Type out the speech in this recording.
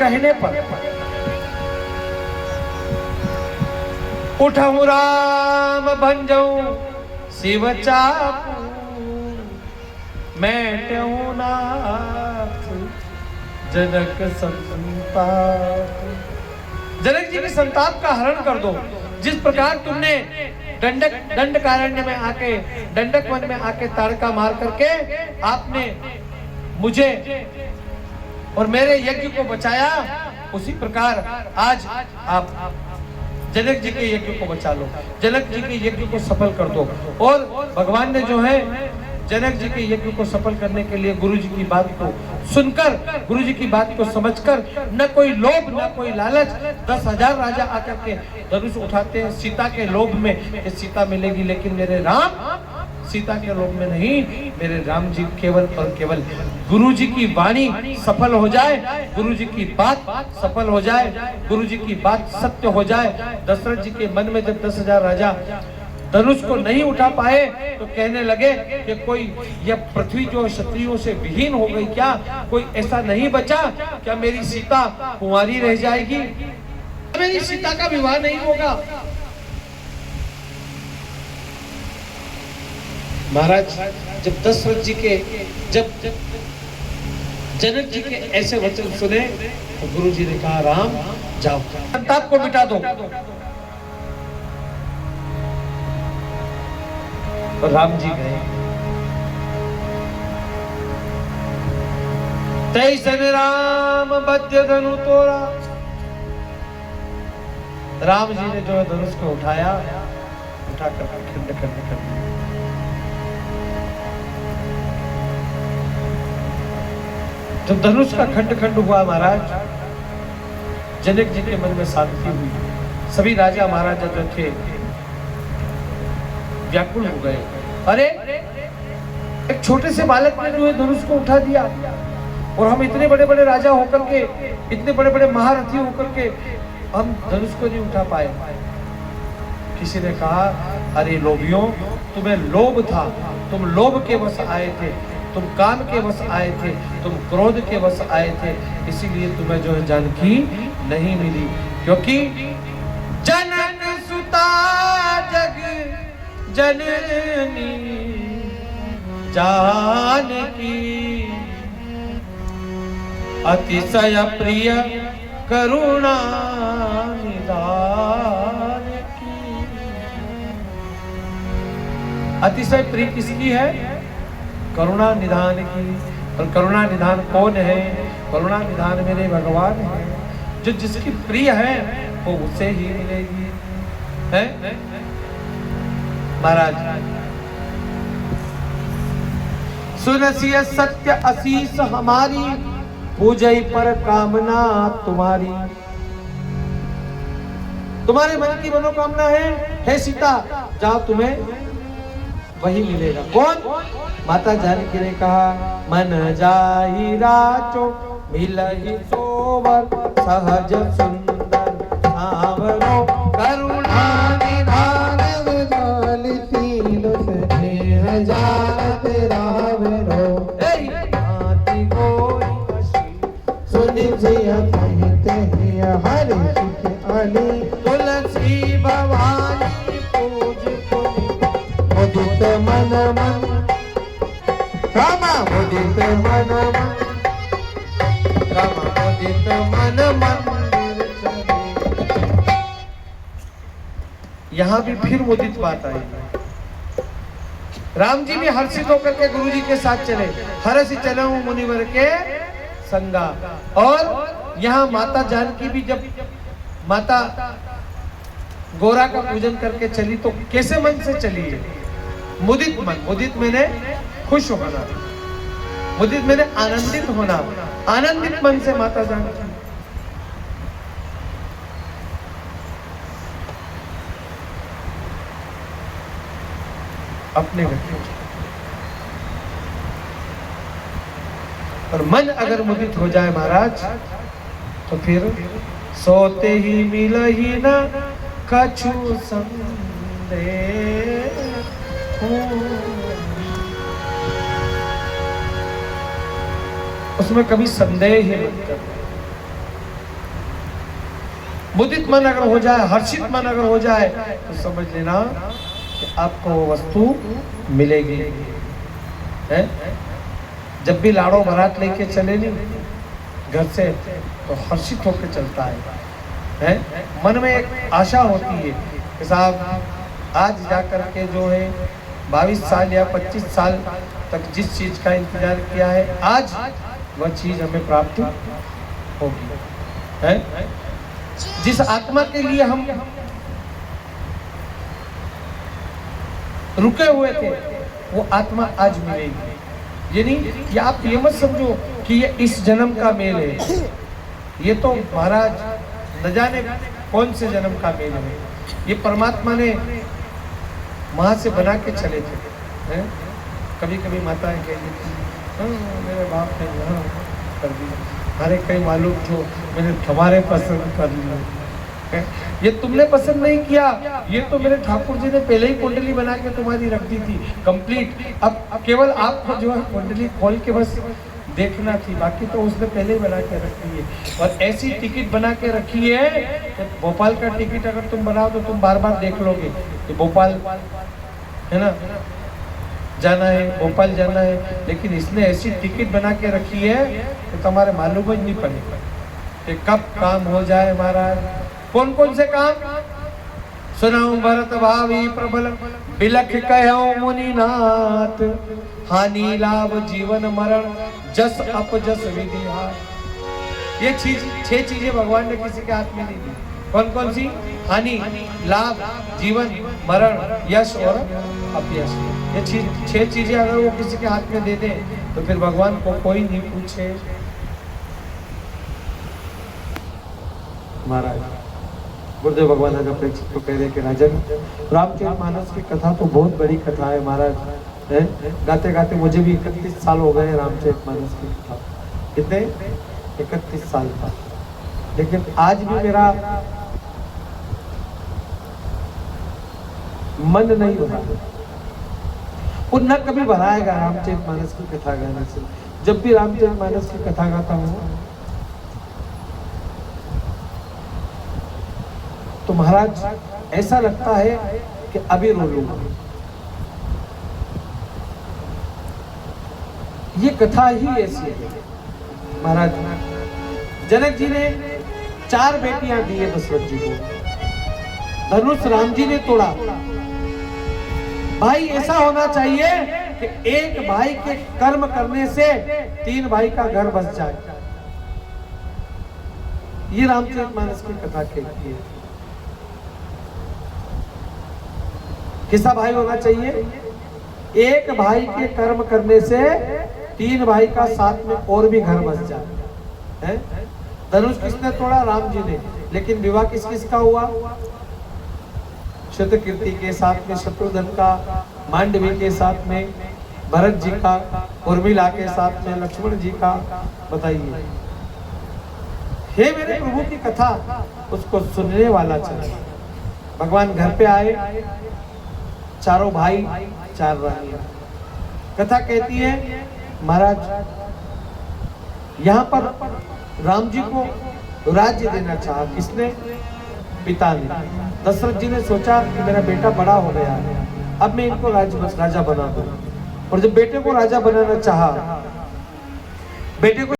कहने पर उठहु राम भंजऊ शिव चापू, मैटऊ नाथ जनक संताप। जनक जी के संताप का हरण कर दो। जिस प्रकार तुमने दंडकारण्य में आके, दंडक वन में आके ताड़का मार करके आपने मुझे और मेरे यज्ञ को बचाया, उसी प्रकार आज आप जनक जी के यज्ञ को बचा लो, जनक जी के यज्ञ को सफल कर दो। और भगवान ने जो है जनक जी के यज्ञ को सफल करने के लिए गुरु जी की बात को सुनकर, गुरु जी की बात को समझकर, न कोई लोभ न कोई लालच, 10,000 राजा आकर के धनुष उठाते हैं सीता के लोभ में कि सीता मिलेगी, लेकिन मेरे राम सीता के लोभ में नहीं, मेरे राम जी केवल और केवल गुरु जी की वाणी सफल हो जाए, गुरु जी की बात सफल हो जाए, गुरु जी की बात सत्य हो जाए। दशरथ जी के मन में जब 10,000 राजा धनुष को नहीं उठा पाए तो कहने लगे कि कोई यह पृथ्वी जो क्षत्रियों से विहीन हो गई क्या, कोई ऐसा नहीं बचा क्या, मेरी सीता कुंवारी रह जाएगी, मेरी सीता का विवाह नहीं होगा। महाराज जब दशरथ जी के जब जनक जी के ऐसे वचन सुने तो गुरु जी ने कहा राम जाओ, संताप को मिटा दो। तो राम जी गए। तैसन राम बद्य धनु तोड़ा, राम जी ने जो है धनुष को उठाया, उठाकर खंड खंड कर दिया। जब धनुष का खंड खंड हुआ महाराज, जनक जी के मन में शांति हुई। सभी राजा महाराजा जो थे व्याकुल हो गए। अरे एक छोटे से बालक ने जो है धनुष को उठा दिया, और हम इतने बड़े बड़े राजा होकर के, इतने बड़े बड़े महारथी होकर के हम धनुष को नहीं उठा पाए। किसी ने कहा अरे लोभियों, तुम्हें लोभ था, तुम लोभ के वश आए थे, तुम काम के वश आए थे, तुम क्रोध के वश आए थे, इसीलिए तुम्हें जो है जानकी नहीं मिली। क्योंकि जनक सुता जग जननी जानकी, अतिशय प्रिय करुणा निधान की। अतिशय प्रिय किसकी है? करुणा निधान की। और करुणा निधान कौन है? करुणा निधान मेरे भगवान है। जो जिसकी प्रिय है वो उसे ही मिलेगी, है महाराज। सुनसिय सत्य असीस हमारी, पूजई पर कामना तुम्हारी। तुम्हारे मन की मनोकामना है सीता, जाओ तुम्हें वही मिलेगा। कौन? माता जानकी ने कहा मन जाहि राचो मिलहि सोवर, सहज सुंदर सांवरो करुणा निधान विशाल शील स्नेह जानत रावरो। हाथी कोई सुनि जिया कहते हैं हरि सुख अली, तुलसी भवानी पूज मुदित मन मन, रामा मुदित मन मन, रामा मुदित मन मंदिर चले। यहाँ भी फिर मुदित बात आई। राम जी भी हर्षित होकर के गुरु जी के साथ चले। हर्ष चले मुनिवर के संगा। और यहाँ माता जानकी भी जब माता गोरा का पूजन करके चली तो कैसे मन से चली है? मुदित मन। मुदित मैंने खुश होना, मुदित मैंने आनंदित होना, आनंदित मन से माता जानकी। अपने घर और मन अगर मुदित हो जाए महाराज तो फिर सोते ही मिल ही ना कछु संदेह। उसमें कभी संदेह ही मत करना। मुदित मन अगर हो जाए, हर्षित मन अगर हो जाए, तो समझ लेना कि आपको वो वस्तु मिलेगी। है? जब भी लाड़ो बारात लेके चले नहीं घर से, तो हर्षित होकर चलता है? मन में एक आशा होती है कि साहब आज जाकर के जो है 22 साल या 25 साल तक जिस चीज का इंतजार किया है, आज वह चीज हमें प्राप्त होगी। है? जिस आत्मा के लिए हम रुके हुए थे, वो आत्मा आज मिलेगी। यानी कि आप ये मत समझो कि ये इस जन्म का मेल है, ये तो महाराज न जाने कौन से जन्म का मेल है। ये परमात्मा ने वहां से बना के चले थे। कभी कभी माताएं कहती थी मेरे बाप ने यहाँ कर दिया, अरे कई मालूम जो मैंने तुम्हारे पसंद कर लिया। ये तुमने पसंद नहीं किया, ये तो मेरे ठाकुर जी ने पहले ही कुंडली बना के तुम्हारी रख दी थी कंप्लीट। अब केवल आपको जो है कुंडली खोल के बस देखना थी, बाकी तो उसने पहले ही बना के रखी है। और ऐसी टिकट बना के रखी है कि भोपाल का टिकट अगर तुम बनाओ तो तुम बार बार देख लोगे कि भोपाल है ना जाना है, भोपाल जाना है। लेकिन इसने ऐसी टिकट बना के रखी है कि तुम्हारे मालूम ही नहीं पड़ेगा कि कब काम हो जाए। महाराज कौन कौन से काम सुनाऊं? भरत भावी प्रबल बिलख कहो मुनिनाथ, हानि लाभ जीवन मरण जस अपजस विधि हाथ। ये चीज 6 चीजें भगवान ने किसी के हाथ में नहीं दी। कौन कौन सी? हानि, लाभ, जीवन, मरण, यश और अपयश। ये 6 चीजें अगर वो किसी के हाथ में दे दे तो फिर भगवान को कोई नहीं पूछे। महाराज गुरुदेव भगवान आज अपेक्षित को कह रहे कि राजन, रामचरितमानस की कथा तो बहुत बड़ी कथा है महाराज। है? गाते गाते मुझे भी 31 साल हो गए रामचरितमानस की कथा। कितने? 31 साल था। लेकिन आज भी मेरा मन नहीं भरा और न कभी भराएगा रामचरितमानस की कथा गाने से। जब भी रामचरितमानस की कथा गाता हूँ तो महाराज ऐसा लगता है कि अभी रो लूंगा। ये कथा ही ऐसी है महाराज। जनक जी ने 4 बेटियां दी है दशरथ जी को, धनुष राम जी ने तोड़ा। भाई ऐसा होना चाहिए कि एक भाई के कर्म करने से 3 भाई का घर बस जाए। ये रामचरितमानस की कथा कहती है। किसा भाई होना चाहिए? एक भाई के कर्म करने से 3 भाई का साथ में और भी घर बस जाए। है? धनुष किसने तोड़ा? राम जी ने। लेकिन विवाह किस किस का हुआ? शतकीर्ति के साथ में शत्रुघ्न का, मांडवी के साथ में भरत जी का, उर्मिला के साथ में लक्ष्मण जी का। बताइए, हे मेरे प्रभु की कथा उसको सुनने वाला चाहिए। भगवान घर पे आए, चारों भाई 4 रानियां। कथा कहती है महाराज यहाँ पर राम जी को राज्य देना चाहा। किसने? पिता ने। दशरथ जी ने सोचा कि मेरा बेटा बड़ा हो गया है, अब मैं इनको राजा बना दूं। और जब बेटे को राजा बनाना चाहा, बेटे को